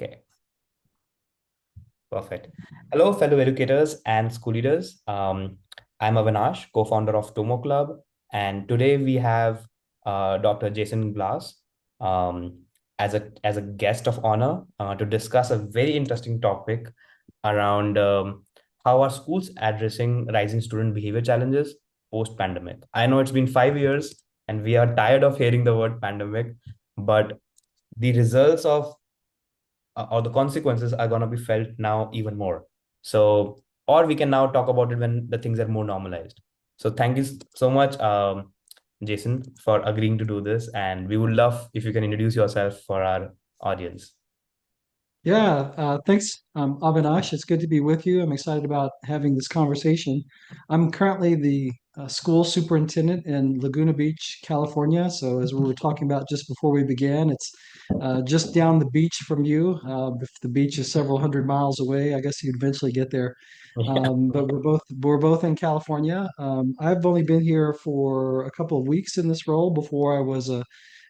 Okay, perfect. Hello, fellow educators and school leaders. I'm Avinash, co-founder of Tomo Club, and today we have Dr. Jason Glass um, as a guest of honor to discuss a very interesting topic around how are schools addressing rising student behavior challenges post-pandemic. I know it's been 5 years, and we are tired of hearing the word pandemic, but the results of or the consequences are going to be felt now even more. So, or we can now talk about it when the things are more normalized. So, thank you so much, Jason, for agreeing to do this. And we would love if you can introduce yourself for our audience. Yeah, thanks, Avinash. It's good to be with you. I'm excited about having this conversation. I'm currently the school superintendent in Laguna Beach, California. So, as we were talking about just before we began, it's just down the beach from you. If the beach is several hundred miles away, I guess you'd eventually get there. Yeah. But we're both in California. I've only been here for a couple of weeks in this role. Before I was a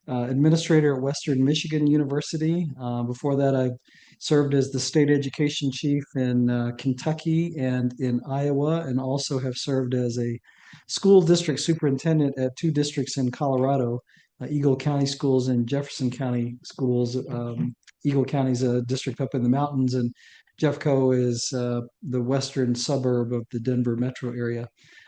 administrator at Western Michigan University. Before that, I served as the state education chief in Kentucky and in Iowa, and also have served as a school district superintendent at two districts in Colorado, Eagle County Schools and Jefferson County Schools. Eagle County is a district up in the mountains, and Jeffco is the western suburb of the Denver metro area.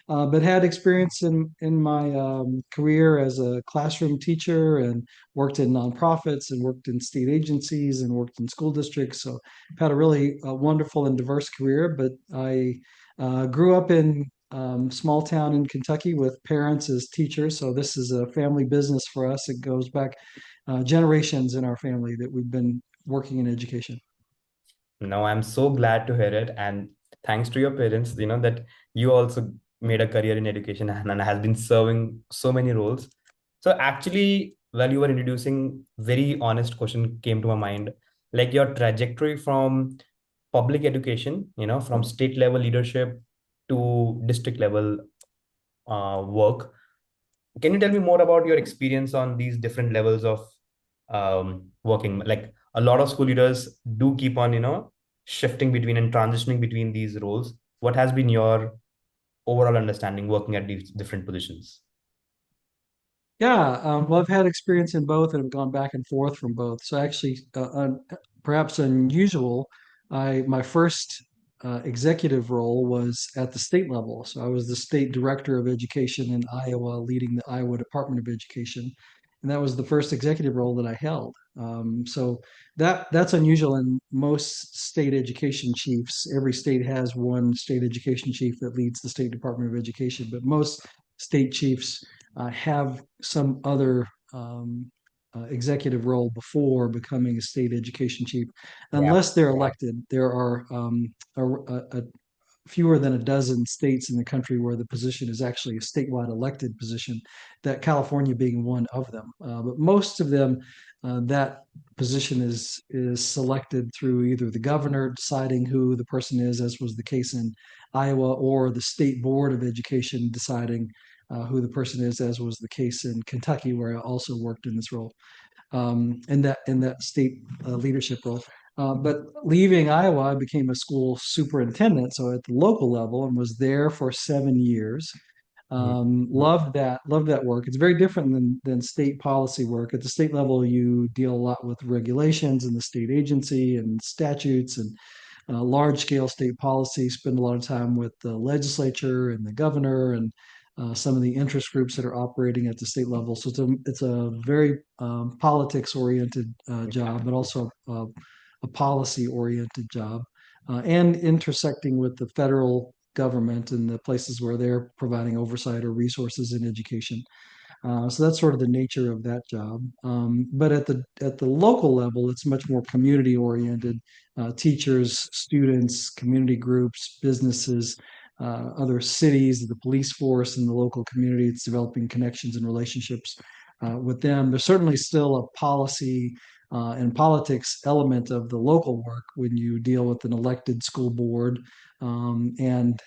But had experience in my career as a classroom teacher and worked in nonprofits and worked in state agencies and worked in school districts. So I've had a really wonderful and diverse career. But I grew up in small town in Kentucky with parents as teachers. So this is a family business for us. It goes back generations in our family that we've been working in education. No, I'm so glad to hear it. And thanks to your parents, that you also made a career in education and has been serving so many roles. So actually, while you were introducing, very honest question came to my mind, like your trajectory from public education, from state level leadership to district level work. Can you tell me more about your experience on these different levels of working? Like a lot of school leaders do keep on, shifting between and transitioning between these roles. What has been your overall understanding working at these different positions? Yeah, well, I've had experience in both and have gone back and forth from both. So actually, perhaps unusual, my first executive role was at the state level. So I was the state director of education in Iowa, leading the Iowa Department of Education, and that was the first executive role that I held. So that's unusual in most state education chiefs. Every state has one state education chief that leads the State Department of Education, but most state chiefs have some other executive role before becoming a state education chief, Yeah. unless they're elected. There are fewer than a dozen states in the country where the position is actually a statewide elected position, that California being one of them. But most of them, that position is selected through either the governor deciding who the person is, as was the case in Iowa, or the state board of education deciding who the person is, as was the case in Kentucky, where I also worked in this role, in that state leadership role. But leaving Iowa, I became a school superintendent, so at the local level, and was there for 7 years. Mhm. Loved that work. It's very different than state policy work. At the state level, you deal a lot with regulations and the state agency and statutes and large scale state policy. Spend a lot of time with the legislature and the governor and some of the interest groups that are operating at the state level. So it's a very politics oriented job, but also a policy oriented job, and intersecting with the federal government and the places where they're providing oversight or resources in education. So that's sort of the nature of that job. But at the local level, it's much more community oriented. Teachers, students, community groups, businesses, other cities, the police force, and the local community. It's developing connections and relationships with them. There's certainly still a policy and politics element of the local work when you deal with an elected school board and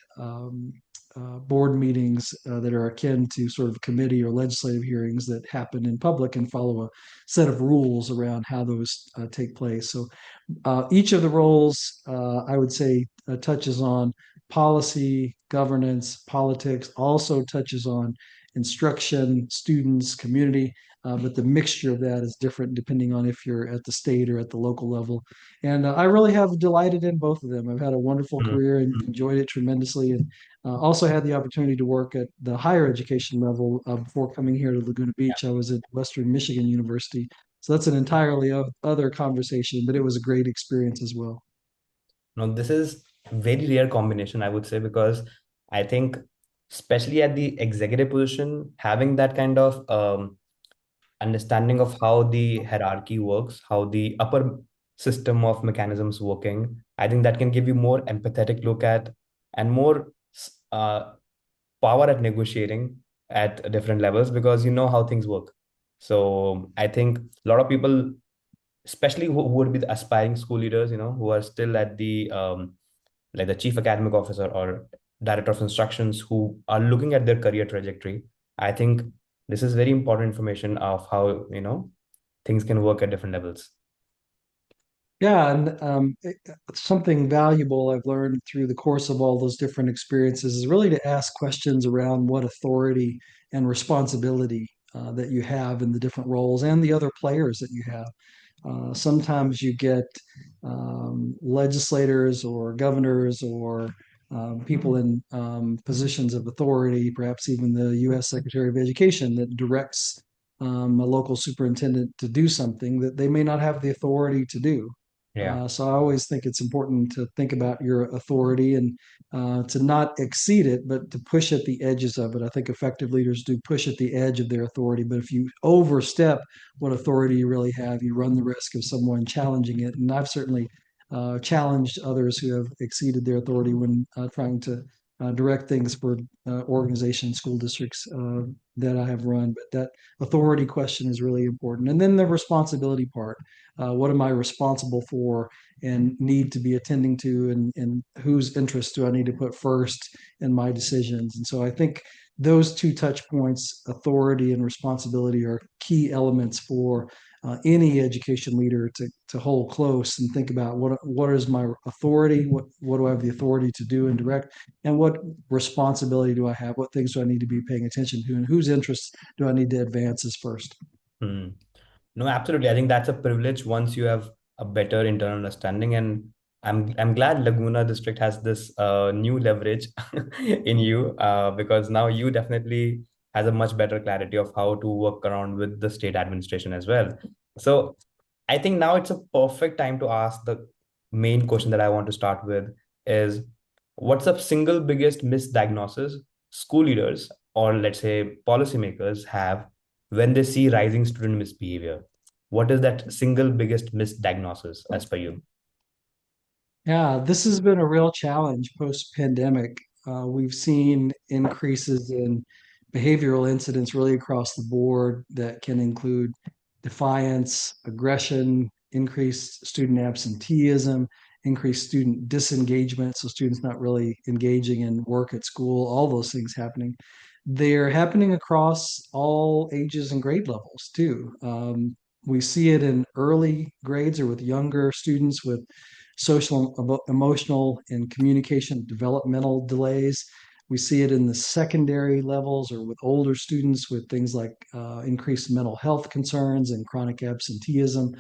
board meetings that are akin to sort of committee or legislative hearings that happen in public and follow a set of rules around how those take place. So each of the roles, I would say, touches on policy, governance, politics, also touches on instruction, students, community. But the mixture of that is different depending on if you're at the state or at the local level. And I really have delighted in both of them. I've had a wonderful Mm. career and enjoyed it tremendously. And also had the opportunity to work at the higher education level before coming here to Laguna Yeah. Beach. I was at Western Michigan University, so that's an entirely other conversation, but it was a great experience as well. No, this is very rare combination, I would say, because I think, especially at the executive position, having that kind of understanding of how the hierarchy works, how the upper system of mechanisms working, I think that can give you more empathetic look at and more uh, power at negotiating at different levels because you know how things work. So I think a lot of people, especially who would be the aspiring school leaders, who are still at the like the chief academic officer or director of instructions, who are looking at their career trajectory. I think this is very important information of how things can work at different levels. Yeah, and something valuable I've learned through the course of all those different experiences is really to ask questions around what authority and responsibility that you have in the different roles and the other players that you have. Sometimes you get legislators or governors or people in positions of authority, perhaps even the U.S. Secretary of Education, that directs a local superintendent to do something that they may not have the authority to do. Yeah. So I always think it's important to think about your authority and to not exceed it, but to push at the edges of it. I think effective leaders do push at the edge of their authority, but if you overstep what authority you really have, you run the risk of someone challenging it. And I've certainly challenged others who have exceeded their authority when trying to direct things for organizations, school districts that I have run. But that authority question is really important. And then the responsibility part. What am I responsible for and need to be attending to, and whose interests do I need to put first in my decisions? And so I think those two touch points, authority and responsibility, are key elements for any education leader to hold close and think about what is my authority, what do I have the authority to do and direct, and what responsibility do I have, what things do I need to be paying attention to, and whose interests do I need to advance as first. Hmm. No, absolutely. I think that's a privilege once you have a better internal understanding. And I'm glad Laguna District has this new leverage in you because now you definitely has a much better clarity of how to work around with the state administration as well. So I think now it's a perfect time to ask the main question that I want to start with is what's the single biggest misdiagnosis school leaders or let's say policymakers have when they see rising student misbehavior? What is that single biggest misdiagnosis as per you? Yeah, this has been a real challenge post-pandemic. We've seen increases in behavioral incidents really across the board that can include defiance, aggression, increased student absenteeism, increased student disengagement, so students not really engaging in work at school, all those things happening. They're happening across all ages and grade levels too. We see it in early grades or with younger students with social, emotional, and communication developmental delays. We see it in the secondary levels or with older students with things like increased mental health concerns and chronic absenteeism.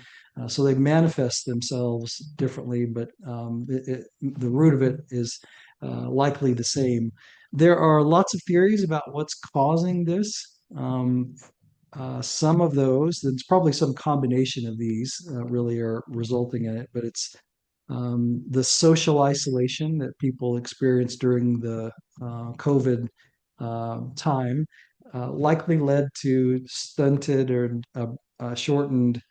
So they manifest themselves differently, but the root of it is likely the same. There are lots of theories about what's causing this. Some of those, there's probably some combination of these really are resulting in it, but it's the social isolation that people experienced during the COVID time likely led to stunted or shortened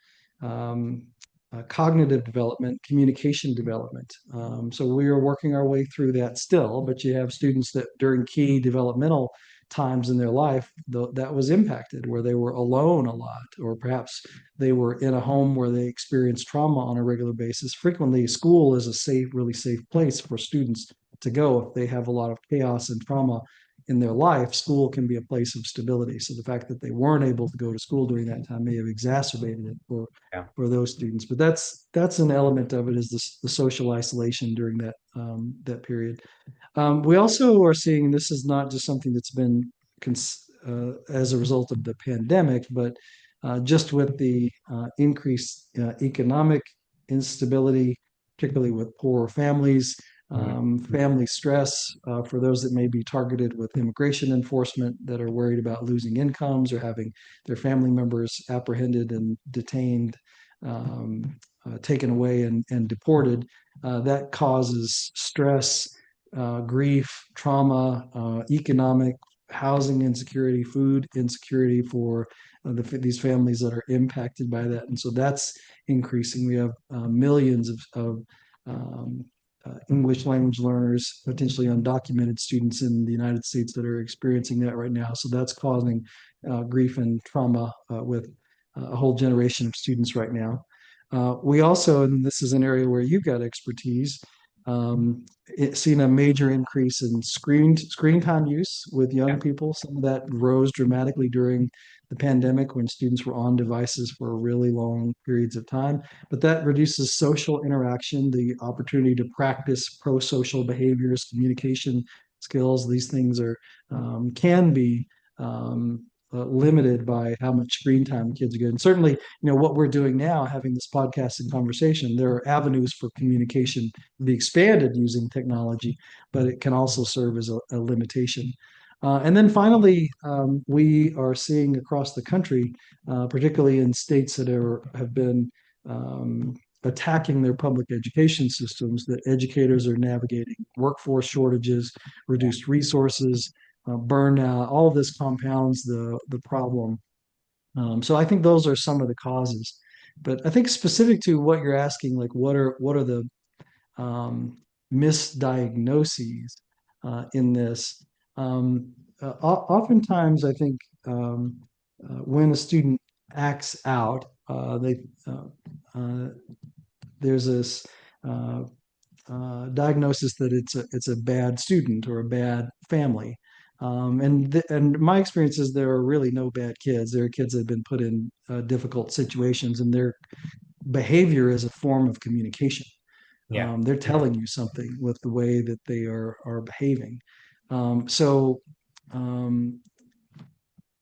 um, cognitive development, communication development. So we are working our way through that still, but you have students that during key developmental times in their life that was impacted, where they were alone a lot, or perhaps they were in a home where they experienced trauma on a regular basis. Frequently, school is a safe, really safe place for students to go. If they have a lot of chaos and trauma in their life, school can be a place of stability. So the fact that they weren't able to go to school during that time may have exacerbated it Yeah. for those students. But that's an element of it, is the social isolation during that period. We also are seeing, this is not just something that's been as a result of the pandemic, but just with the increased economic instability, particularly with poorer families, Mhm. family stress for those that may be targeted with immigration enforcement that are worried about losing incomes or having their family members apprehended and detained, taken away and deported. That causes stress, grief, trauma, economic, housing insecurity, food insecurity for these families that are impacted by that. And so that's increasing. We have millions of English language learners, potentially undocumented students in the United States that are experiencing that right now. So that's causing grief and trauma with a whole generation of students right now. We also, and this is an area where you've got expertise, seen a major increase in screen time use with young Yeah. people. Some of that rose dramatically during the pandemic when students were on devices for really long periods of time. But that reduces social interaction, the opportunity to practice pro-social behaviors, communication skills. These things are can be limited by how much screen time kids are getting. Certainly, what we're doing now, having this podcast and conversation, there are avenues for communication to be expanded using technology, but it can also serve as a limitation. And then finally, we are seeing across the country, particularly in states that have been attacking their public education systems, that educators are navigating workforce shortages, reduced resources, burnout. All of this compounds the problem. So I think those are some of the causes. But I think specific to what you're asking, like what are the misdiagnoses in this. Oftentimes, I think when a student acts out, uh, there's this uh, diagnosis that it's a bad student or a bad family. And my experience is there are really no bad kids. There are kids that have been put in difficult situations, and their behavior is a form of communication. Yeah. They're telling you something with the way that they are behaving. So um,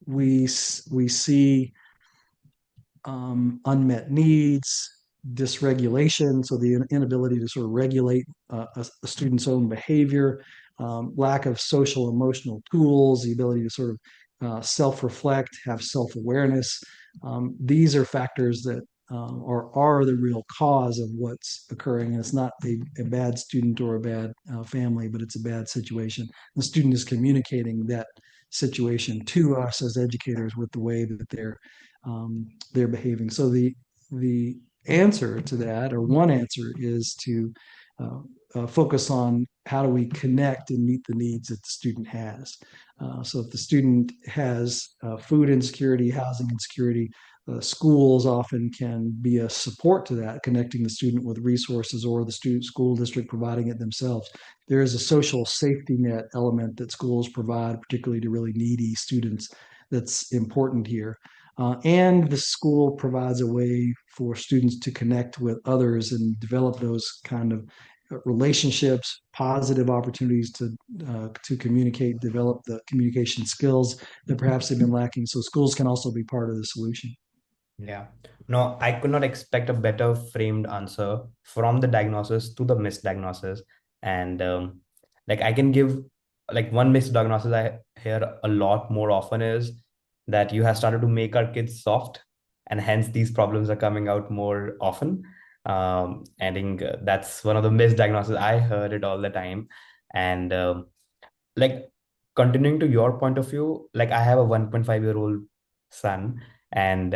we see unmet needs, dysregulation, so the inability to sort of regulate a student's own behavior, lack of social emotional tools, the ability to sort of self-reflect, have self-awareness. These are factors that are the real cause of what's occurring. And it's not a bad student or a bad family, but it's a bad situation. The student is communicating that situation to us as educators with the way that they're behaving. So the answer to that, or one answer, is to focus on how do we connect and meet the needs that the student has. So if the student has food insecurity, housing insecurity, schools often can be a support to that, connecting the student with resources, or the student school district providing it themselves. There is a social safety net element that schools provide, particularly to really needy students, that's important here. And the school provides a way for students to connect with others and develop those kind of relationships, positive opportunities to communicate, develop the communication skills that perhaps they've been lacking. So schools can also be part of the solution. Yeah. No, I could not expect a better framed answer from the diagnosis to the misdiagnosis. And like I can give like one misdiagnosis I hear a lot more often is that you have started to make our kids soft, and hence these problems are coming out more often. I think that's one of the misdiagnoses. I heard it all the time. And like continuing to your point of view, like I have a 1.5-year-old son, and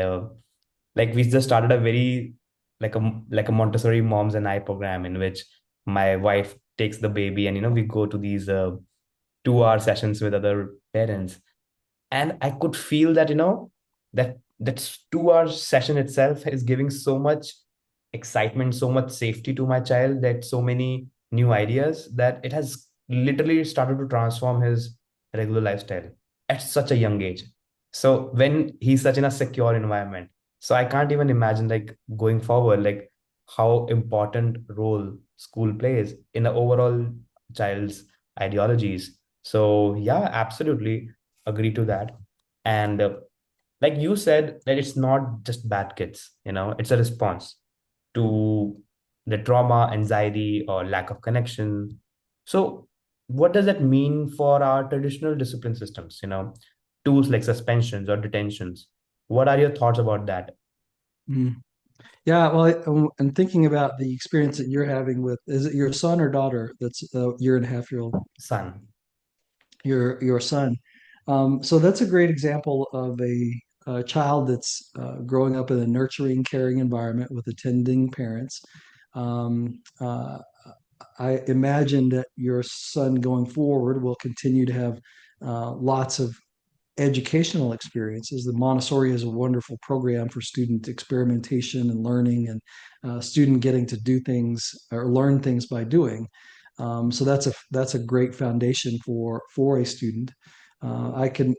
like we just started a very like a Montessori moms and I program in which my wife takes the baby, and we go to these 2-hour sessions with other parents. And I could feel that that 2-hour session itself is giving so much excitement, so much safety to my child, that so many new ideas that it has literally started to transform his regular lifestyle at such a young age. So when he's such in a secure environment, so I can't even imagine like going forward, like how important role school plays in the overall child's ideologies. So yeah, absolutely agree to that. And like you said, that it's not just bad kids, it's a response to the trauma, anxiety, or lack of connection. So, what does that mean for our traditional discipline systems? Tools like suspensions or detentions. What are your thoughts about that, Mm. Yeah, well, and thinking about the experience that you're having with, is it your son or daughter that's a year and a half year old? son? Your son. So that's a great example of a child that's growing up in a nurturing, caring environment with attending parents. Um, uh, I imagine that your son going forward will continue to have lots of educational experiences. The Montessori is a wonderful program for student experimentation and learning, and student getting to do things or learn things by doing. So that's a great foundation for a student. I can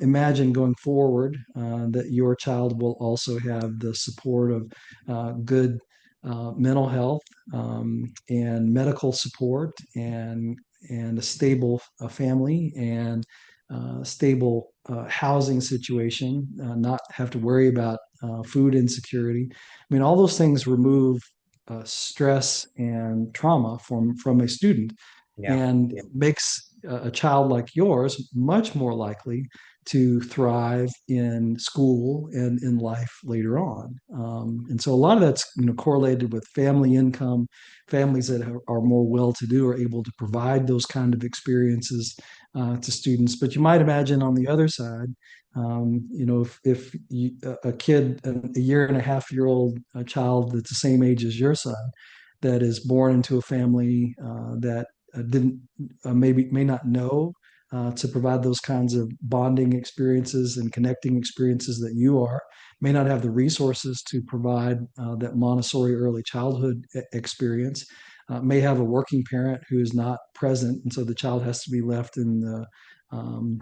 imagine going forward that your child will also have the support of good mental health and medical support and a stable family and stable housing situation, not have to worry about food insecurity. I mean, all those things remove stress and trauma from a student Yeah, and makes a child like yours much more likely to thrive in school and in life later on. And so a lot of that's correlated with family income. Families that are more well-to-do are able to provide those kind of experiences to students. But you might imagine on the other side, if a kid, a year and a half year old a child that's the same age as your son, that is born into a family that didn't maybe may not know to provide those kinds of bonding experiences and connecting experiences that you are, may not have the resources to provide that Montessori early childhood experience, may have a working parent who is not present, and so the child has to be left um,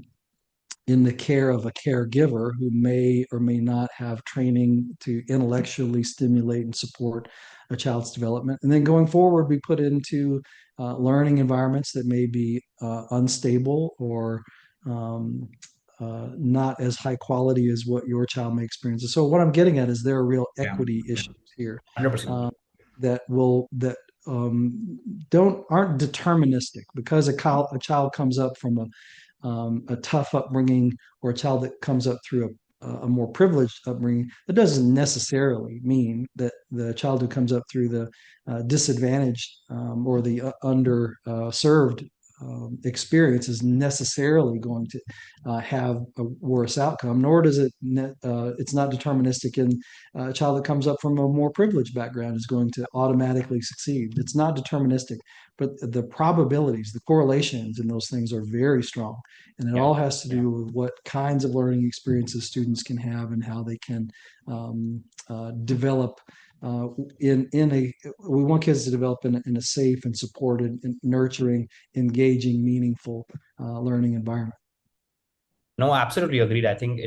in the care of a caregiver who may or may not have training to intellectually stimulate and support a child's development. And then going forward, we put into learning environments that may be unstable or not as high quality as what your child may experience. So what I'm getting at is there are real yeah, equity yeah, issues here 100%. uh, that don't aren't deterministic because a child comes up from a tough upbringing or a child that comes up through a more privileged upbringing, that doesn't necessarily mean that the child who comes up through the disadvantaged or the underserved experience is necessarily going to have a worse outcome, nor does it's not deterministic in a child that comes up from a more privileged background is going to automatically succeed. It's not deterministic, but the probabilities, the correlations in those things are very strong. And it Yeah. all has to do with what kinds of learning experiences students can have and how they can develop uh, in a we want kids to develop in a safe and supported and nurturing, engaging, meaningful learning environment. No, absolutely agreed. I think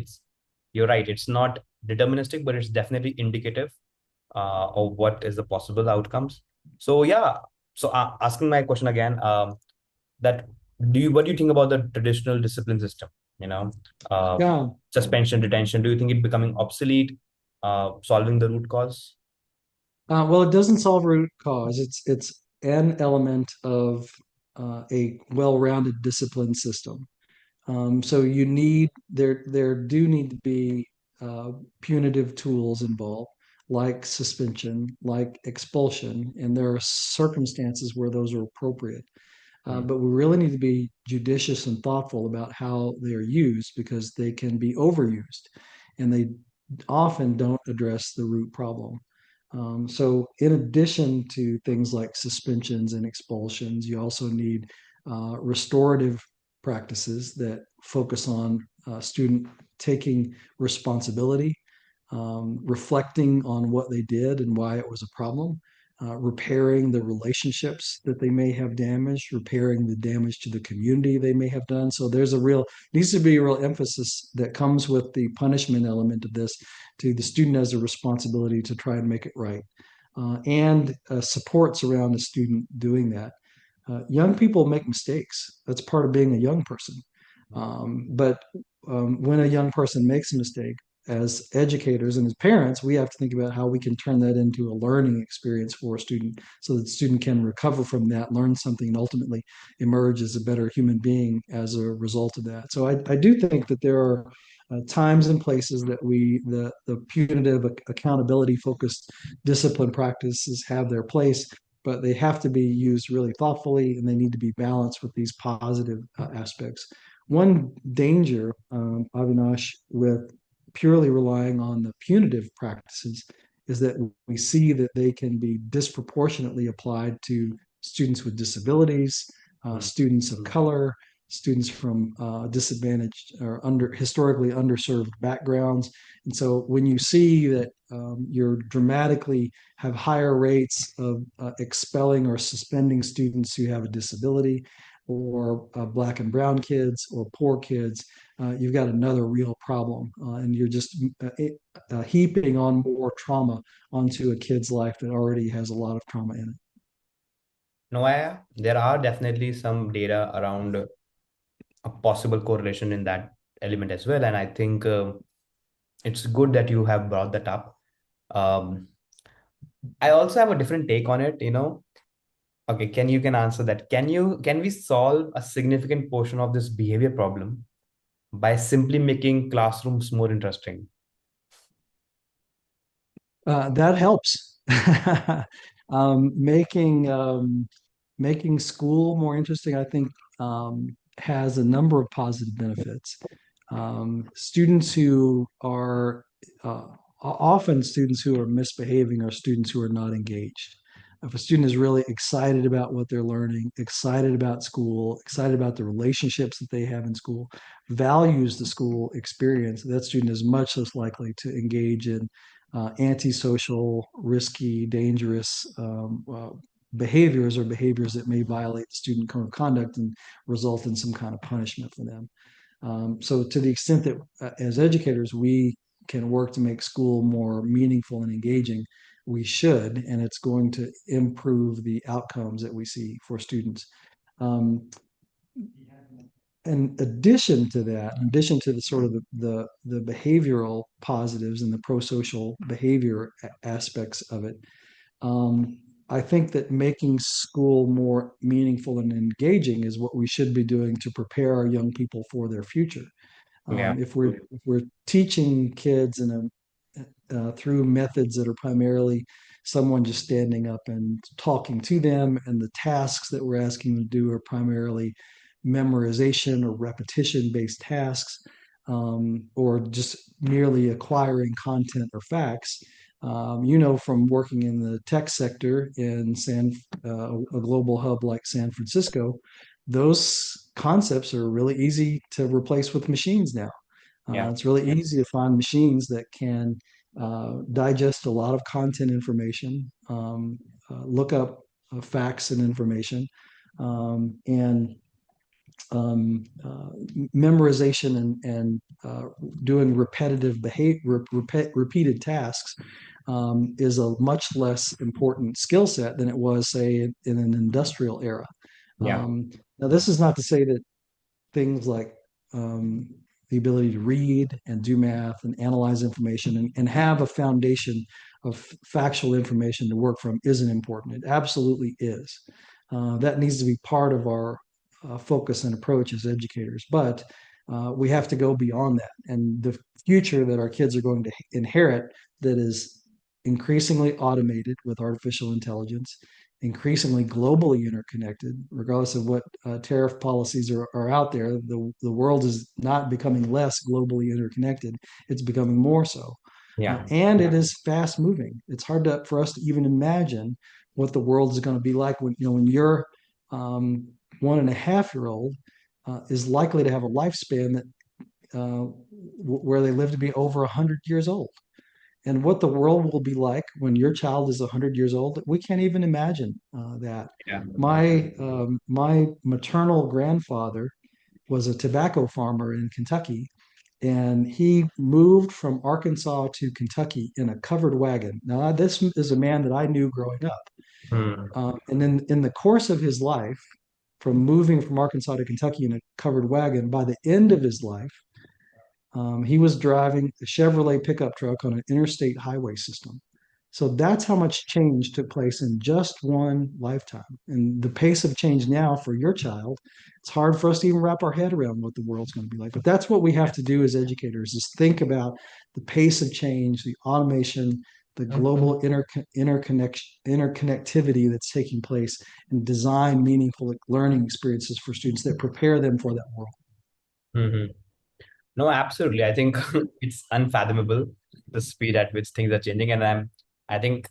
you're right. It's not deterministic, but it's definitely indicative of what is the possible outcomes. So yeah. So asking my question again, that what do you think about the traditional discipline system? You know, uh, Yeah. Suspension, detention. Do you think it becoming obsolete? Solving the root cause? Well, it doesn't solve root cause. It's an element of a well-rounded discipline system. So you need there do need to be punitive tools involved, like suspension, like expulsion, and there are circumstances where those are appropriate. Hmm. But we really need to be judicious and thoughtful about how they are used because they can be overused, and they often don't address the root problem. So, in addition to things like suspensions and expulsions, you also need restorative practices that focus on student taking responsibility, reflecting on what they did and why it was a problem, repairing the relationships that they may have damaged, repairing the damage to the community they may have done. So there's a real needs to be a real emphasis that comes with the punishment element of this to the student as a responsibility to try and make it right, and supports around the student doing that. Young people make mistakes. That's part of being a young person. But when a young person makes a mistake, as educators and as parents, we have to think about how we can turn that into a learning experience for a student so that the student can recover from that, learn something, and ultimately emerge as a better human being as a result of that. So I do think that there are times and places that the punitive accountability focused discipline practices have their place, but they have to be used really thoughtfully and they need to be balanced with these positive aspects. One danger, Avinash, with purely relying on the punitive practices is that we see that they can be disproportionately applied to students with disabilities, students of color, students from disadvantaged or historically underserved backgrounds. And so when you see that you're dramatically have higher rates of expelling or suspending students who have a disability, or black and brown kids, or poor kids, you've got another real problem. And you're just heaping on more trauma onto a kid's life that already has a lot of trauma in it. No, there are definitely some data around a possible correlation in that element as well. And I think it's good that you have brought that up. Um, I also have a different take on it, you know. Okay, can answer that? Can we solve a significant portion of this behavior problem by simply making classrooms more interesting? That helps. Making school more interesting, I think, has a number of positive benefits. Students who are often students who are misbehaving are students who are not engaged. If a student is really excited about what they're learning, excited about school, excited about the relationships that they have in school, values the school experience, that student is much less likely to engage in antisocial, risky, dangerous behaviors, or behaviors that may violate the student code of conduct and result in some kind of punishment for them. So, to the extent that as educators we can work to make school more meaningful and engaging, we should, and it's going to improve the outcomes that we see for students. Um, in addition to that, in addition to the sort of the behavioral positives and the pro-social behavior aspects of it, um, I think that making school more meaningful and engaging is what we should be doing to prepare our young people for their future. Yeah, If we're teaching kids through methods that are primarily someone just standing up and talking to them, and the tasks that we're asking them to do are primarily memorization or repetition based tasks, or just merely acquiring content or facts. From working in the tech sector in a global hub like San Francisco, those concepts are really easy to replace with machines now. yeah, It's really easy to find machines that can digest a lot of content information, look up facts and information, and memorization and doing repeated tasks is a much less important skill set than it was, say, in an industrial era. yeah, Now, this is not to say that things like um, the ability to read and do math and analyze information and have a foundation of factual information to work from isn't important. It absolutely is. That needs to be part of our focus and approach as educators. But we have to go beyond that. And the future that our kids are going to inherit, that is increasingly automated with artificial intelligence, increasingly globally interconnected, regardless of what tariff policies are out there. The world is not becoming less globally interconnected, it's becoming more so. yeah, And it is fast moving. It's hard for us to even imagine what the world is going to be like when your 1.5 year old is likely to have a lifespan that where they live to be over 100 years old. And what the world will be like when your child is 100 years old, we can't even imagine that. Yeah. My maternal grandfather was a tobacco farmer in Kentucky, and he moved from Arkansas to Kentucky in a covered wagon. Now, this is a man that I knew growing up. Hmm. And then in the course of his life, from moving from Arkansas to Kentucky in a covered wagon, by the end of his life, he was driving a Chevrolet pickup truck on an interstate highway system. So that's how much change took place in just one lifetime. And the pace of change now for your child, it's hard for us to even wrap our head around what the world's going to be like. But that's what we have to do as educators is think about the pace of change, the automation, the global interconnectivity that's taking place, and design meaningful learning experiences for students that prepare them for that world. Hmm. No, absolutely. I think it's unfathomable the speed at which things are changing. And I think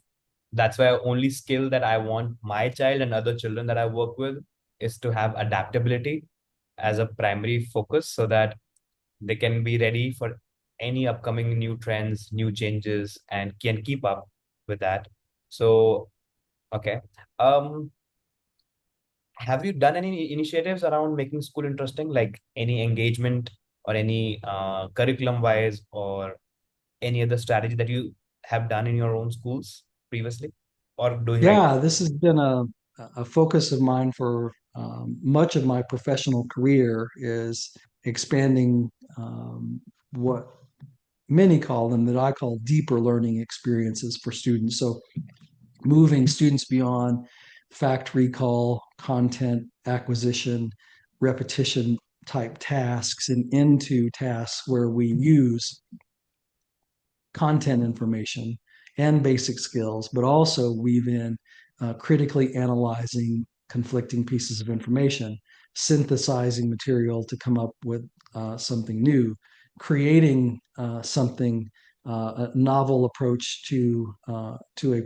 that's why only skill that I want my child and other children that I work with is to have adaptability as a primary focus so that they can be ready for any upcoming new trends, new changes, and can keep up with that. So, okay. Um, have you done any initiatives around making school interesting, like any engagement or any curriculum wise or any other strategy that you have done in your own schools previously or doing right Yeah, this has been a focus of mine for much of my professional career is expanding what many call them that I call deeper learning experiences for students. So moving students beyond fact recall, content acquisition, repetition type tasks and into tasks where we use content information and basic skills, but also weave in critically analyzing conflicting pieces of information, synthesizing material to come up with something new, creating something, a novel approach to a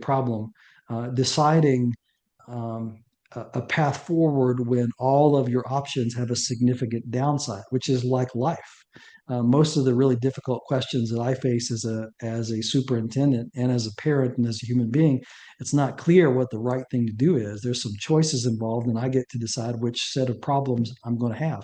problem, deciding um, a path forward when all of your options have a significant downside, which is like life. Most of the really difficult questions that I face as a superintendent and as a parent and as a human being, it's not clear what the right thing to do is. There's some choices involved, and I get to decide which set of problems I'm going to have.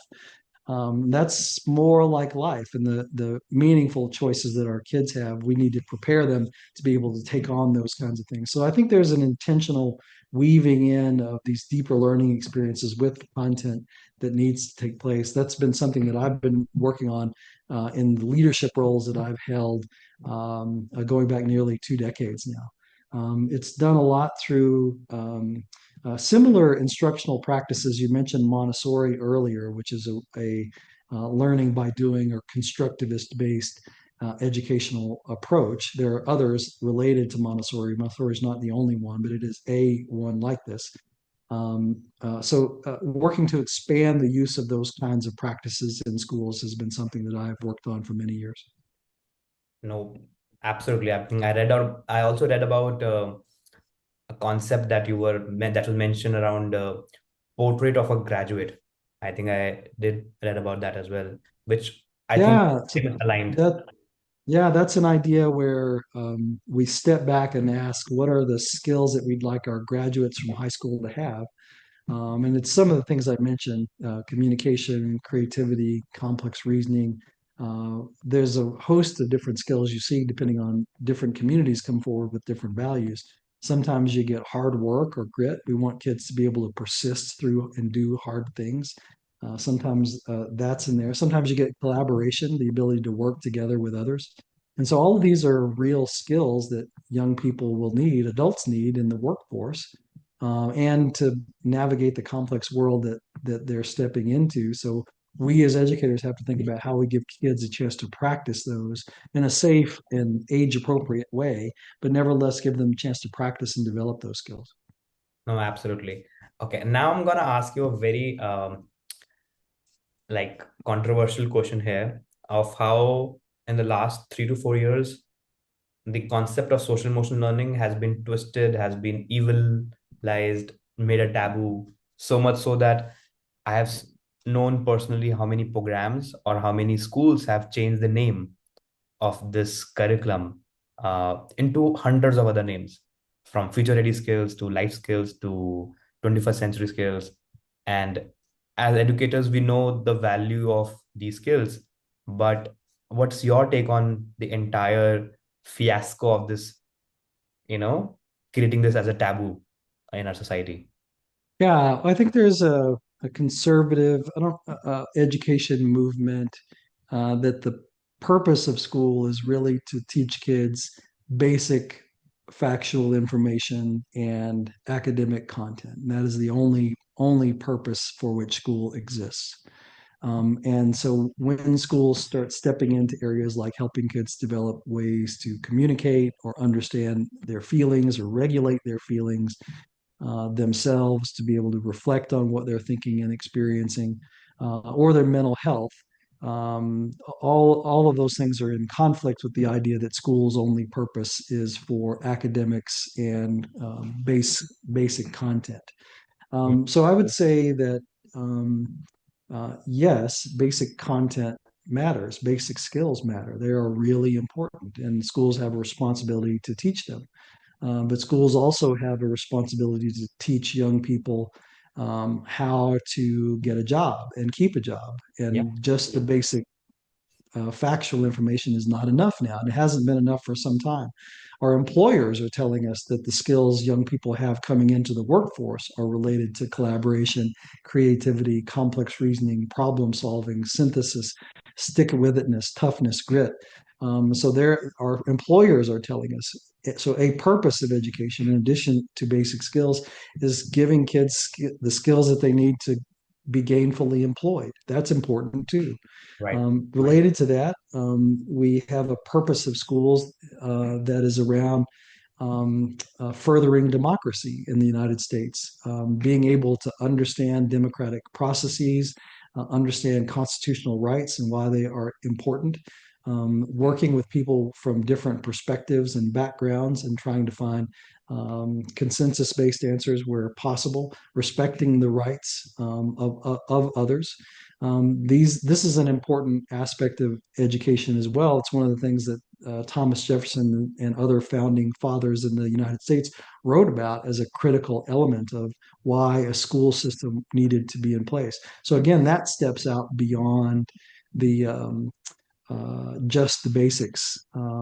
That's more like life and the meaningful choices that our kids have. We need to prepare them to be able to take on those kinds of things. So I think there's an intentional weaving in of these deeper learning experiences with content that needs to take place. That's been something that I've been working on in the leadership roles that I've held going back nearly 2 decades now. It's done a lot through similar instructional practices. You mentioned Montessori earlier, which is a learning by doing or constructivist based educational approach. There are others related to Montessori. Montessori is not the only one, but it is a one like this. Working to expand the use of those kinds of practices in schools has been something that I've worked on for many years. no, absolutely. I think I read or I also read about a concept that that was mentioned around portrait of a graduate. I think I did read about that as well, which I think Yeah, so is aligned. that Yeah, that's an idea where we step back and ask, what are the skills that we'd like our graduates from high school to have? And it's some of the things I mentioned, communication, creativity, complex reasoning. There's a host of different skills you see depending on different communities come forward with different values. Sometimes you get hard work or grit. We want kids to be able to persist through and do hard things. Sometimes that's in there. Sometimes you get collaboration, the ability to work together with others. And so all of these are real skills that young people will need, adults need in the workforce, and to navigate the complex world that they're stepping into. So we as educators have to think about how we give kids a chance to practice those in a safe and age appropriate way, but nevertheless give them a chance to practice and develop those skills. No, absolutely. Okay, now I'm gonna ask you a very like controversial question here of how in the last 3 to 4 years the concept of social emotional learning has been twisted, has been evilized, made a taboo, so much so that I have known personally how many programs or how many schools have changed the name of this curriculum. into hundreds of other names, from future ready skills to life skills to 21st century skills. And as educators, we know the value of these skills. But what's your take on the entire fiasco of this, you know, creating this as a taboo in our society? Yeah, I think there's a conservative education movement that the purpose of school is really to teach kids basic factual information and academic content. And that is the only purpose for which school exists. And so when schools start stepping into areas like helping kids develop ways to communicate or understand their feelings or regulate their feelings, themselves, to be able to reflect on what they're thinking and experiencing, or their mental health. All of those things are in conflict with the idea that school's only purpose is for academics and basic content. So I would say that yes, basic content matters, basic skills matter. They are really important, and schools have a responsibility to teach them. But schools also have a responsibility to teach young people how to get a job and keep a job. Yeah. And just the basic factual information is not enough now, and it hasn't been enough for some time. Our employers are telling us that the skills young people have coming into the workforce are related to collaboration, creativity, complex reasoning, problem solving, synthesis, stick with itness, toughness, grit. So there, our employers are telling us. So a purpose of education, in addition to basic skills, is giving kids the skills that they need to be gainfully employed. That's important too. Right. Related to that, we have a purpose of schools that is around furthering democracy in the United States, being able to understand democratic processes, understand constitutional rights and why they are important, working with people from different perspectives and backgrounds and trying to find consensus-based answers where possible, respecting the rights of others. This is an important aspect of education as well. It's one of the things that Thomas Jefferson and other founding fathers in the United States wrote about as a critical element of why a school system needed to be in place. So again, that steps out beyond the just the basics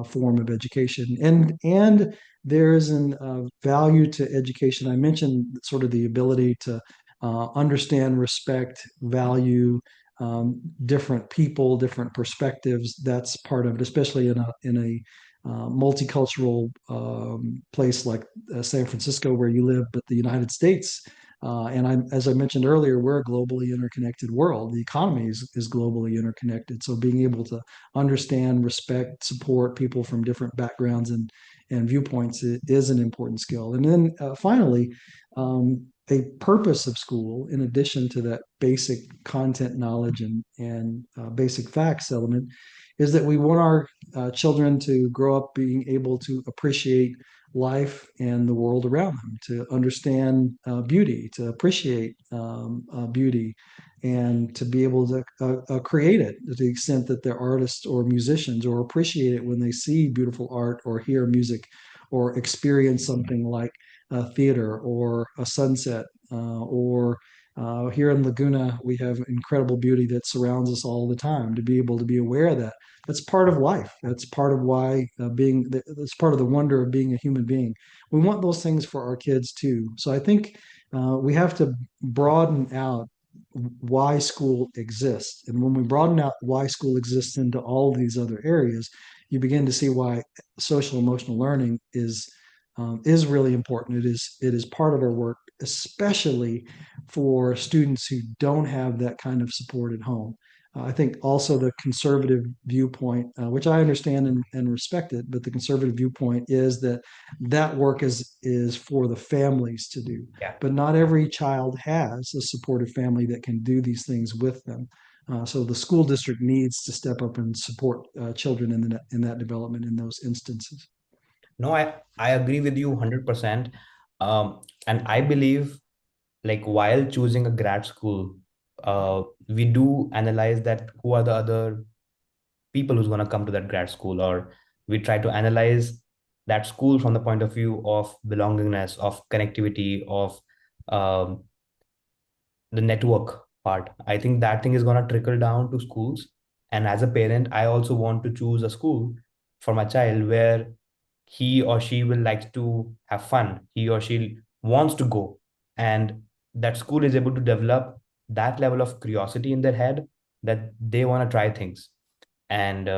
form of education, and there is an value to education. I mentioned sort of the ability to understand, respect, value different people, different perspectives. That's part of it, especially in a multicultural place like San Francisco, where you live, but the United States. As I mentioned earlier, we're a globally interconnected world. The economy is globally interconnected. So being able to understand, respect, support people from different backgrounds and viewpoints is an important skill. And then finally, a purpose of school, in addition to that basic content knowledge and basic facts element, is that we want our children to grow up being able to appreciate life and the world around them, to understand beauty, to appreciate beauty, and to be able to create it to the extent that they're artists or musicians, or appreciate it when they see beautiful art or hear music or experience something like theater or a sunset or here in Laguna, we have incredible beauty that surrounds us all the time. To be able to be aware of that, that's part of life. That's part of why that's part of the wonder of being a human being. We want those things for our kids too. So I think we have to broaden out why school exists. And when we broaden out why school exists into all these other areas, you begin to see why social emotional learning is really important. It is part of our work, especially for students who don't have that kind of support at home. I think also the conservative viewpoint, which I understand and respect it, but the conservative viewpoint is that that work is for the families to do. Yeah. But not every child has a supportive family that can do these things with them. So the school district needs to step up and support children in that development in those instances. No, I agree with you 100%. And I believe, like, while choosing a grad school, we do analyze that who are the other people who's going to come to that grad school, or we try to analyze that school from the point of view of belongingness, of connectivity, of um, the network part. I think that thing is going to trickle down to schools. And as a parent, I also want to choose a school for my child where he or she will like to have fun, he or she wants to go, and that school is able to develop that level of curiosity in their head that they want to try things, and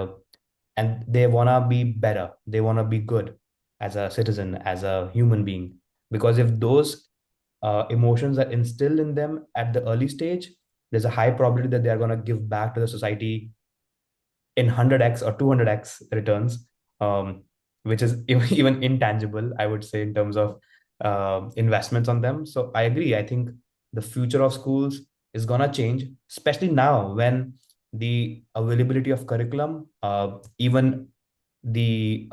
and they want to be better, they want to be good as a citizen, as a human being. Because if those emotions are instilled in them at the early stage, there's a high probability that they are going to give back to the society in 100x or 200x returns, which is even intangible, I would say, in terms of investments on them. So I agree. I think the future of schools is going to change, especially now when the availability of curriculum, even the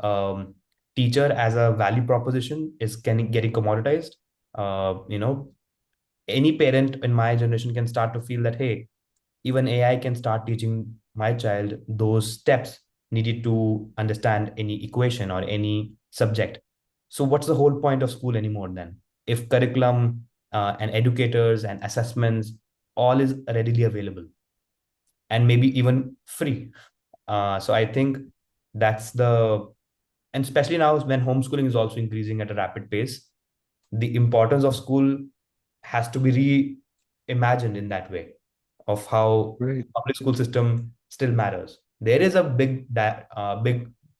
teacher as a value proposition is getting commoditized. You know, any parent in my generation can start to feel that, hey, even AI can start teaching my child those steps needed to understand any equation or any subject. So, what's the whole point of school anymore then? If curriculum and educators and assessments all is readily available and maybe even free. So, I think that's and especially now when homeschooling is also increasing at a rapid pace, the importance of school has to be reimagined in that way of how Great. public school system still matters. There is a big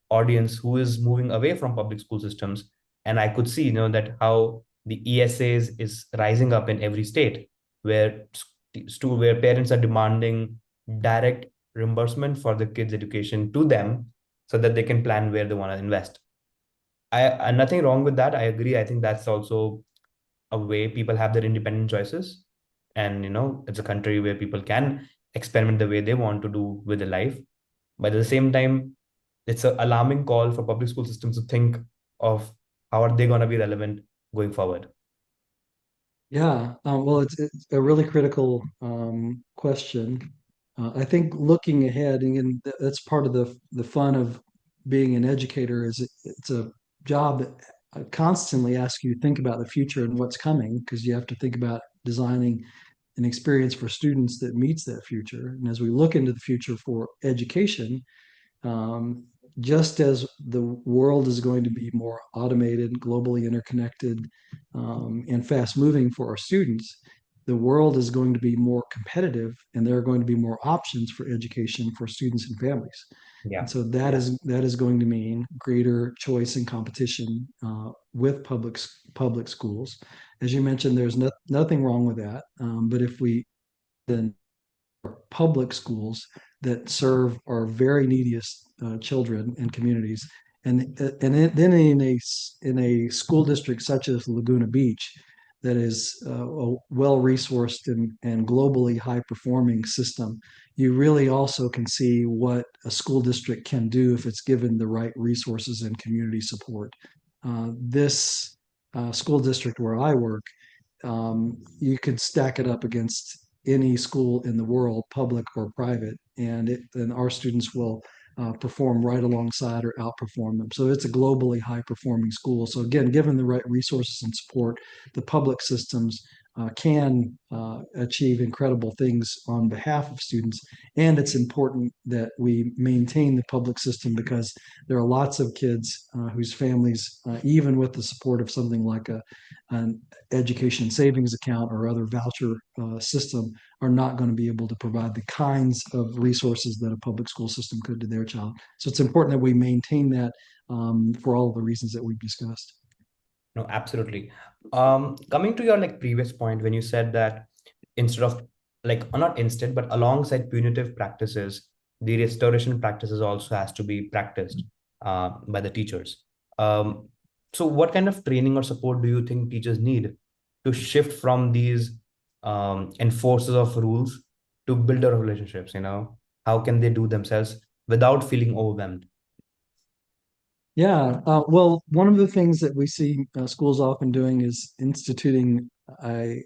audience who is moving away from public school systems, and I could see, that how the ESAs is rising up in every state, where where parents are demanding direct reimbursement for the kids' education to them, so that they can plan where they want to invest. I nothing wrong with that. I agree. I think that's also a way people have their independent choices, and it's a country where people can experiment the way they want to do with their life. But at the same time, it's an alarming call for public school systems to think of how are they going to be relevant going forward. Yeah, well, it's a really critical question. I think looking ahead, and again, that's part of the fun of being an educator, is it's a job that constantly asks you to think about the future and what's coming, because you have to think about designing an experience for students that meets that future. And as we look into the future for education, um, just as the world is going to be more automated, globally interconnected, and fast moving for our students, the world is going to be more competitive, and there are going to be more options for education for students and families. And Yeah. so that is going to mean greater choice and competition with public schools. As you mentioned, there's nothing wrong with that. But if we then public schools that serve our very neediest children and communities. Then in a school district such as Laguna Beach, that is a well resourced and globally high performing system, you really also can see what a school district can do if it's given the right resources and community support. This school district where I work, you could stack it up against any school in the world, public or private, and our students will perform right alongside or outperform them. So it's a globally high performing school. So again, given the right resources and support, the public systems can achieve incredible things on behalf of students. And it's important that we maintain the public system, because there are lots of kids whose families, even with the support of something like an education savings account or other voucher system, are not going to be able to provide the kinds of resources that a public school system could to their child. So it's important that we maintain that for all of the reasons that we've discussed. No, absolutely. Coming to your like previous point when you said that instead of like not instead but alongside punitive practices, the restoration practices also has to be practiced by the teachers. Um, so what kind of training or support do you think teachers need to shift from these enforcers of rules to builder of relationships? How can they do themselves without feeling overwhelmed? Yeah, well, one of the things that we see schools often doing is instituting a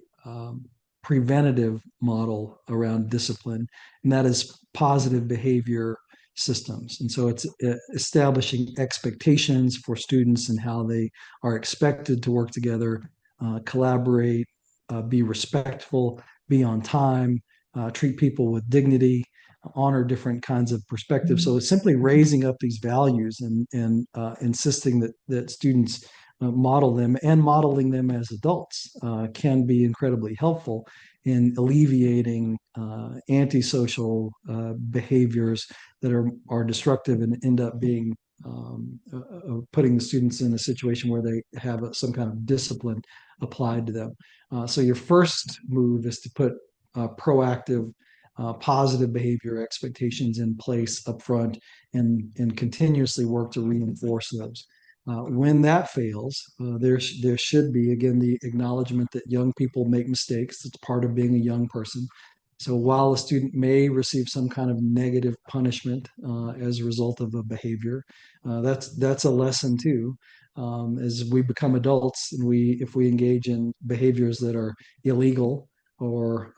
preventative model around discipline, and that is positive behavior systems. And so it's establishing expectations for students and how they are expected to work together, collaborate, be respectful, be on time, treat people with dignity, honor different kinds of perspectives. So it's simply raising up these values and insisting that students model them, and modeling them as adults can be incredibly helpful in alleviating antisocial behaviors that are destructive and end up being putting the students in a situation where they have some kind of discipline applied to them. So your first move is to put proactive, positive behavior expectations in place up front, and continuously work to reinforce those. When that fails, there should be, again, the acknowledgement that young people make mistakes. It's part of being a young person. So while a student may receive some kind of negative punishment as a result of a behavior, that's a lesson too. As we become adults, and if we engage in behaviors that are illegal or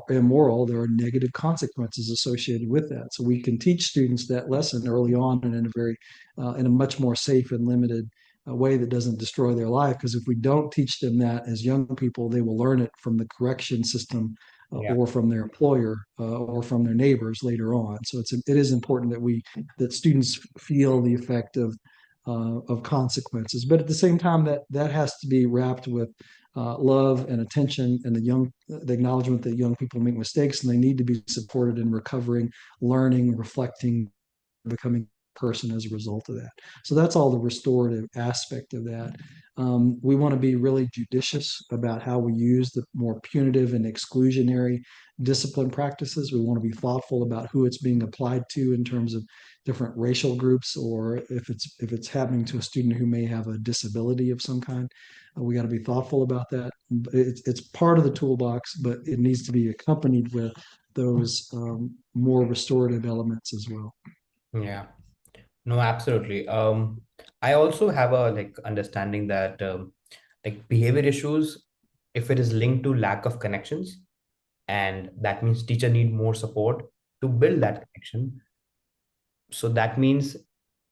immoral, there are negative consequences associated with that. So we can teach students that lesson early on, and in a much more safe and limited way that doesn't destroy their life. Because if we don't teach them that as young people, they will learn it from the correction system, Yeah. or from their employer, or from their neighbors later on. So it is important that students feel the effect of consequences, but at the same time, that has to be wrapped with love and attention, and the acknowledgement that young people make mistakes and they need to be supported in recovering, learning, reflecting, becoming a person as a result of that. So that's all the restorative aspect of that. We want to be really judicious about how we use the more punitive and exclusionary discipline practices. We want to be thoughtful about who it's being applied to in terms of different racial groups, or if it's happening to a student who may have a disability of some kind. We got to be thoughtful about that. It's part of the toolbox, but it needs to be accompanied with those more restorative elements as well. Yeah. No, absolutely. I also have a like understanding that like behavior issues, if it is linked to lack of connections, and that means teacher need more support to build that connection. So that means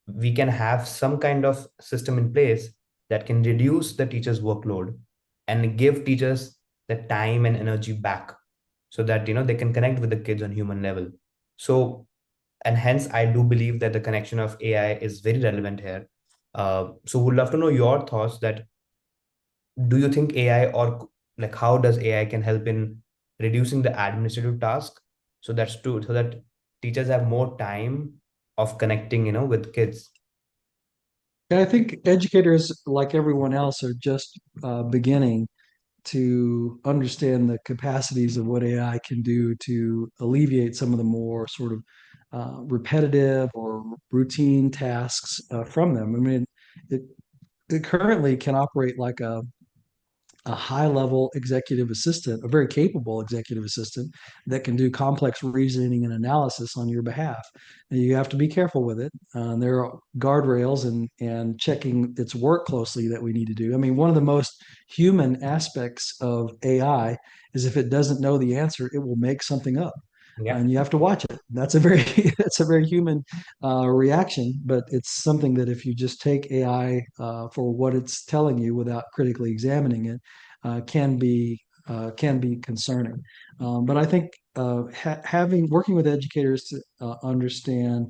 we can have some kind of system in place that can reduce the teacher's workload and give teachers the time and energy back, so that they can connect with the kids on human level. So, and hence I do believe that the connection of AI is very relevant here. So would love to know your thoughts that, do you think AI, or like how does AI can help in reducing the administrative task, so that teachers have more time of connecting with kids. And I think educators, like everyone else, are just beginning to understand the capacities of what AI can do to alleviate some of the more sort of repetitive or routine tasks from them. I mean, it, it currently can operate like a high level executive assistant, a very capable executive assistant that can do complex reasoning and analysis on your behalf. And you have to be careful with it. There are guardrails and checking its work closely that we need to do. I mean, one of the most human aspects of AI is if it doesn't know the answer, it will make something up. Yeah. And you have to watch it. That's a very that's a very human reaction, but it's something that if you just take AI for what it's telling you without critically examining it, can be concerning. But I think having working with educators to understand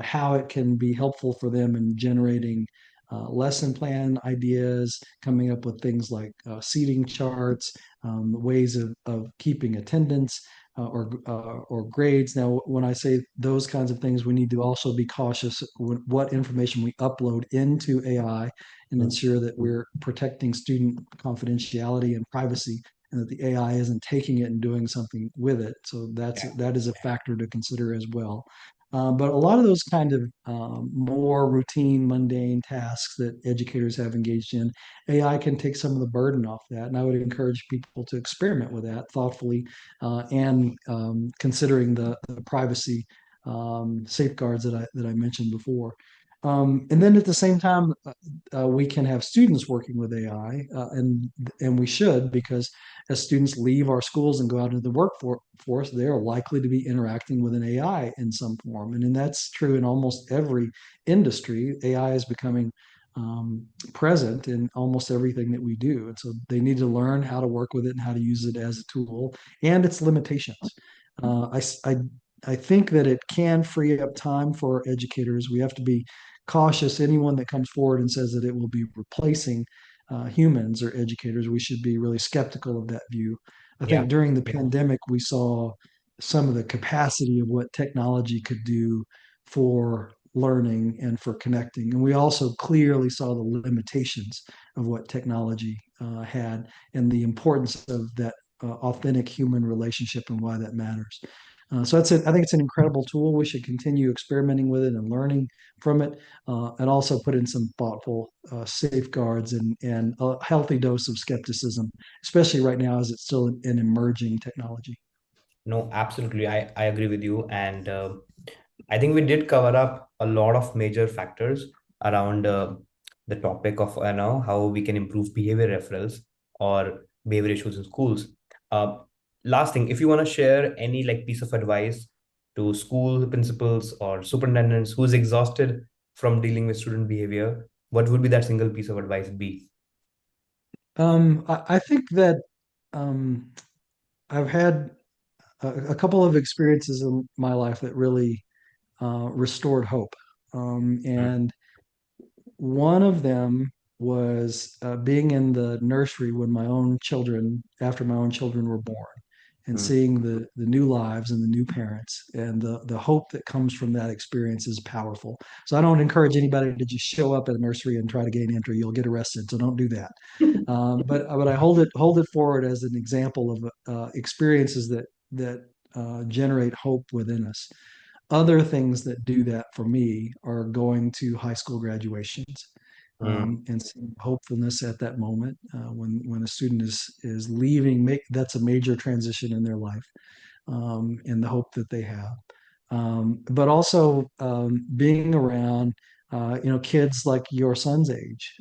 how it can be helpful for them in generating lesson plan ideas, coming up with things like seating charts, ways of keeping attendance, or grades. Now, when I say those kinds of things, we need to also be cautious with what information we upload into AI, and Mm. ensure that we're protecting student confidentiality and privacy, and that the AI isn't taking it and doing something with it. So Yeah. that is a factor to consider as well. But a lot of those kind of more routine, mundane tasks that educators have engaged in, AI can take some of the burden off that. And I would encourage people to experiment with that thoughtfully, and considering the privacy safeguards that I mentioned before. And then at the same time, we can have students working with AI, and we should, because as students leave our schools and go out into the workforce, they're likely to be interacting with an AI in some form. And that's true in almost every industry. AI is becoming present in almost everything that we do. And so they need to learn how to work with it and how to use it as a tool and its limitations. Uh, I, I, I think that it can free up time for educators. We have to be cautious. Anyone that comes forward and says that it will be replacing humans or educators, we should be really skeptical of that view. I Yeah. think during the pandemic, we saw some of the capacity of what technology could do for learning and for connecting. And we also clearly saw the limitations of what technology had and the importance of that authentic human relationship and why that matters. So that's it. I think it's an incredible tool. We should continue experimenting with it and learning from it, and also put in some thoughtful safeguards and a healthy dose of skepticism, especially right now as it's still an emerging technology. No, absolutely. I agree with you. And I think we did cover up a lot of major factors around the topic of how we can improve behavior referrals or behavior issues in schools. Uh, Last thing, if you want to share any like piece of advice to school principals or superintendents who's exhausted from dealing with student behavior, what would be that single piece of advice be? I think that um, I've had a couple of experiences in my life that really restored hope. Mm, And one of them was being in the nursery when after my own children were born, and mm. seeing the new lives and the new parents, and the hope that comes from that experience is powerful. So I don't encourage anybody to just show up at a nursery and try to gain entry. You'll get arrested. So don't do that. But I hold it forward as an example of experiences that generate hope within us. Other things that do that for me are going to high school graduations, Mm. and seeing hopefulness at that moment when a student is leaving. That's a major transition in their life, and the hope that they have. But also being around, kids like your son's age,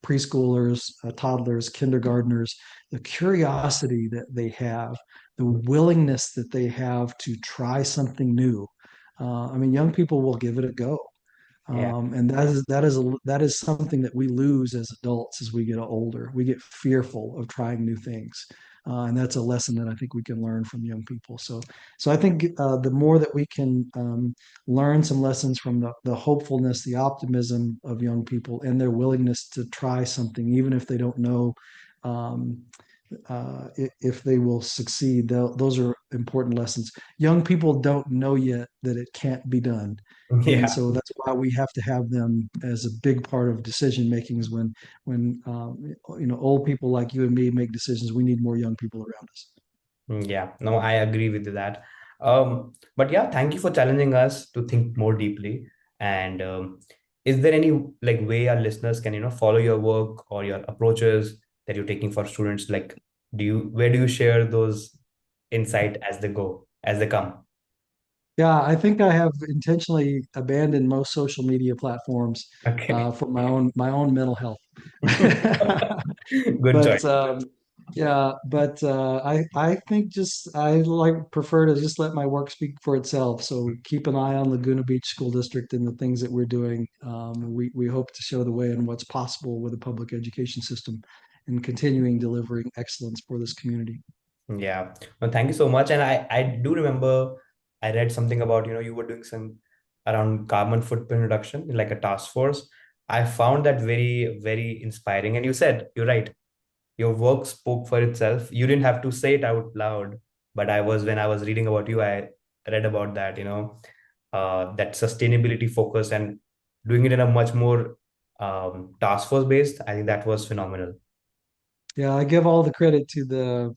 preschoolers, toddlers, kindergartners, the curiosity that they have, the willingness that they have to try something new. I mean, young people will give it a go. Yeah. And that is something that we lose as adults as we get older. We get fearful of trying new things, and that's a lesson that I think we can learn from young people. So I think the more that we can learn some lessons from the hopefulness, the optimism of young people, and their willingness to try something, even if they don't know um, if they will succeed. Those are important lessons. Young people don't know yet that it can't be done. And Yeah. so that's why we have to have them as a big part of decision makings when old people like you and me make decisions. We need more young people around us. Yeah, no, I agree with that. But yeah, thank you for challenging us to think more deeply. And is there any like way our listeners can, follow your work or your approaches that you're taking for students? Like, where do you share those insight as they go, as they come? Yeah, I think I have intentionally abandoned most social media platforms Okay. for my own mental health. Good choice. But yeah, but I think just I like prefer to just let my work speak for itself. So keep an eye on Laguna Beach School District and the things that we're doing. We hope to show the way in what's possible with a public education system and continuing delivering excellence for this community. Yeah. Well, thank you so much. And I do remember I read something about, you were doing some around carbon footprint reduction, like a task force. I found that very, very inspiring. And you said, you're right, your work spoke for itself. You didn't have to say it out loud, but when I was reading about you, I read about that, that sustainability focus and doing it in a much more task force based. I think that was phenomenal. Yeah, I give all the credit to the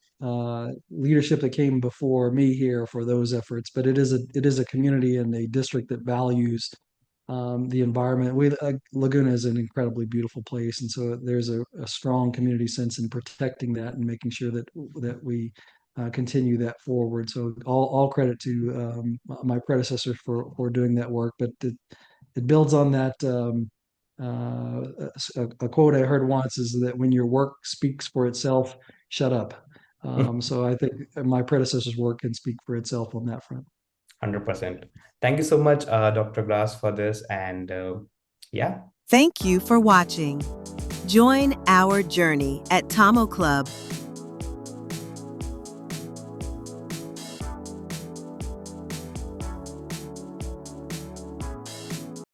leadership that came before me here for those efforts, but it is a community and a district that values the environment. Laguna is an incredibly beautiful place, and so there's a strong community sense in protecting that and making sure that we continue that forward. So all credit to my predecessors for doing that work, but it builds on that. a quote I heard once is that when your work speaks for itself, shut up. So I think my predecessor's work can speak for itself on that front. 100%. Thank you so much, Dr. Glass, for this. And yeah. Thank you for watching. Join our journey at Tomo Club